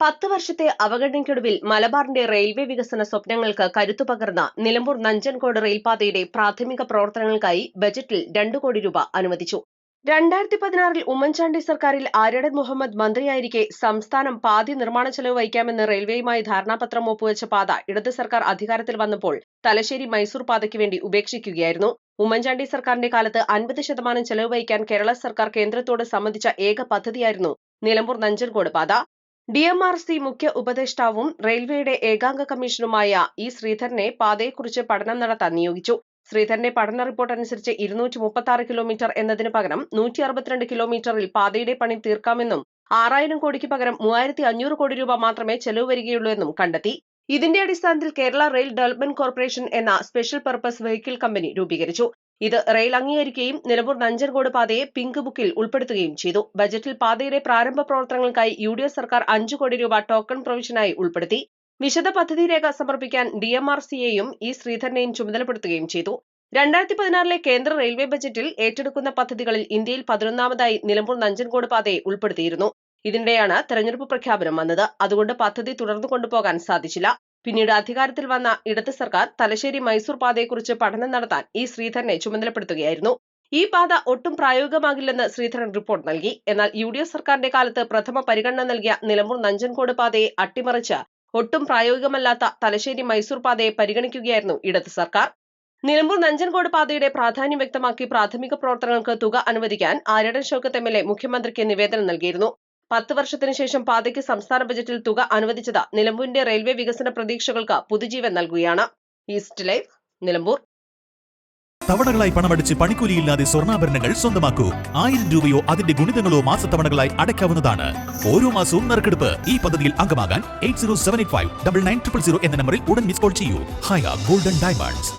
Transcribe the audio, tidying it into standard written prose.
10 വർഷത്തെ അവഗണനയ്ക്കൊടുവിൽ മലബാറിന്റെ റെയിൽവേ വികസന സ്വപ്നങ്ങൾക്ക് കരുത്തുപകർന്ന നിലമ്പൂർ നഞ്ചൻകോട് റെയിൽപാതയുടെ പ്രാഥമിക പ്രവർത്തനങ്ങൾക്കായി ബജറ്റിൽ 2 കോടി രൂപ അനുവദിച്ചു. 2016-ൽ ഉമ്മൻചാണ്ടി സർക്കാരിൽ ആര്യടൻ മുഹമ്മദ് മന്ത്രിയായിരിക്കെ സംസ്ഥാനം പാതി നിർമ്മാണ ചെലവ് വഹിക്കാമെന്ന് റെയിൽവേയുമായി ധാരണാപത്രം ഒപ്പുവെച്ച പാത ഇടത് സർക്കാർ അധികാരത്തിൽ വന്നപ്പോൾ തലശ്ശേരി മൈസൂർ പാതയ്ക്ക് വേണ്ടി ഉപേക്ഷിക്കുകയായിരുന്നു. ഉമ്മൻചാണ്ടി സർക്കാരിന്റെ കാലത്ത് 50% ചെലവ് വഹിക്കാൻ കേരള സർക്കാർ കേന്ദ്രത്തോട് സമ്മതിച്ച ഏക പദ്ധതിയായിരുന്നു നിലമ്പൂർ നഞ്ചൻകോട് പാത. DMRC മുഖ്യ ഉപദേഷ്ടാവും റെയിൽവേയുടെ ഏകാംഗ കമ്മീഷനുമായ ഇ ശ്രീധരനെ പാതയെക്കുറിച്ച് പഠനം നടത്താൻ നിയോഗിച്ചു. ശ്രീധരന്റെ പഠന റിപ്പോർട്ട് അനുസരിച്ച് 236 കിലോമീറ്റർ എന്നതിന് പകരം 162 കിലോമീറ്ററിൽ പാതയുടെ പണി തീർക്കാമെന്നും 6000 കോടിക്ക് പകരം 3500 കോടി രൂപ മാത്രമേ ചെലവ് വരികയുള്ളൂ എന്നും കണ്ടെത്തി. ഇതിന്റെ അടിസ്ഥാനത്തിൽ കേരള റെയിൽ ഡെവലപ്മെന്റ് കോർപ്പറേഷൻ എന്ന സ്പെഷ്യൽ പർപ്പസ് വെഹിക്കിൾ കമ്പനി രൂപീകരിച്ചു. ഇത് റെയിൽ അംഗീകരിക്കുകയും നിലമ്പൂർ നഞ്ചൻകോട് പാതയെ പിങ്ക് ബുക്കിൽ ഉൾപ്പെടുത്തുകയും ചെയ്തു. ബജറ്റിൽ പാതയുടെ പ്രാരംഭ പ്രവർത്തനങ്ങൾക്കായി UDF സർക്കാർ 5 കോടി രൂപ ടോക്കൺ പ്രൊവിഷനായി ഉൾപ്പെടുത്തി. വിശദ പദ്ധതി രേഖ സമർപ്പിക്കാൻ DMRCയെയും ഇ ശ്രീധരനെയും ചുമതലപ്പെടുത്തുകയും ചെയ്തു. 2016-ലെ കേന്ദ്ര റെയിൽവേ ബജറ്റിൽ ഏറ്റെടുക്കുന്ന പദ്ധതികളിൽ ഇന്ത്യയിൽ 11ാമതായി നിലമ്പൂർ നഞ്ചൻകോട് പാതയെ ഉൾപ്പെടുത്തിയിരുന്നു. ഇതിനിടെയാണ് തെരഞ്ഞെടുപ്പ് പ്രഖ്യാപനം വന്നത്. അതുകൊണ്ട് പദ്ധതി തുടർന്നു കൊണ്ടുപോകാൻ സാധിച്ചില്ല. പിന്നീട് അധികാരത്തിൽ വന്ന ഇടത് സർക്കാർ തലശ്ശേരി മൈസൂർ പാതയെക്കുറിച്ച് പഠനം നടത്താൻ ഇ ശ്രീധരനെ ചുമതലപ്പെടുത്തുകയായിരുന്നു. ഈ പാത ഒട്ടും പ്രായോഗികമാകില്ലെന്ന് ശ്രീധരൻ റിപ്പോർട്ട് നൽകി. എന്നാൽ UDF സർക്കാരിന്റെ കാലത്ത് പ്രഥമ പരിഗണന നൽകിയ നിലമ്പൂർ നഞ്ചൻകോട് പാതയെ അട്ടിമറിച്ച് ഒട്ടും പ്രായോഗികമല്ലാത്ത തലശ്ശേരി മൈസൂർ പാതയെ പരിഗണിക്കുകയായിരുന്നു ഇടത് സർക്കാർ. നിലമ്പൂർ നഞ്ചൻകോട് പാതയുടെ പ്രാധാന്യം വ്യക്തമാക്കി പ്രാഥമിക പ്രവർത്തനങ്ങൾക്ക് തുക അനുവദിക്കാൻ ആര്യടൻ ഷൗക്കത്ത് MLA മുഖ്യമന്ത്രിക്ക് നിവേദനം നൽകിയിരുന്നു. 10 വർഷത്തിനു ശേഷം പാതയ്ക്ക് സംസ്ഥാന ബജറ്റിൽ തുക അനുവദിച്ചത് നിലമ്പൂരിന്റെ റെയിൽവേ വികസന പ്രതീക്ഷകൾക്ക് പുതുജീവൻ നൽകുകയാണ്. East live, Nilambur. തവണകളായി പണമടിച്ച് പണിക്കൂലിയില്ലാതെ സ്വർണ്ണാഭരണങ്ങൾ സ്വന്തമാക്കൂ. 1000 രൂപയോ അതിന്റെ ഗുണിതങ്ങളോ മാസത്തവണകളായി അടയ്ക്കാവുന്നതാണ്. ഓരോ മാസവും നറുക്കെടുപ്പ്. ഈ പദ്ധതിയിൽ അംഗമാകാൻ 8078599000 എന്ന നമ്പറിൽ ഉടൻ മിസ് കോൾ ചെയ്യൂ. ഹയ ഗോൾഡൻ ഡയമണ്ട്സ്.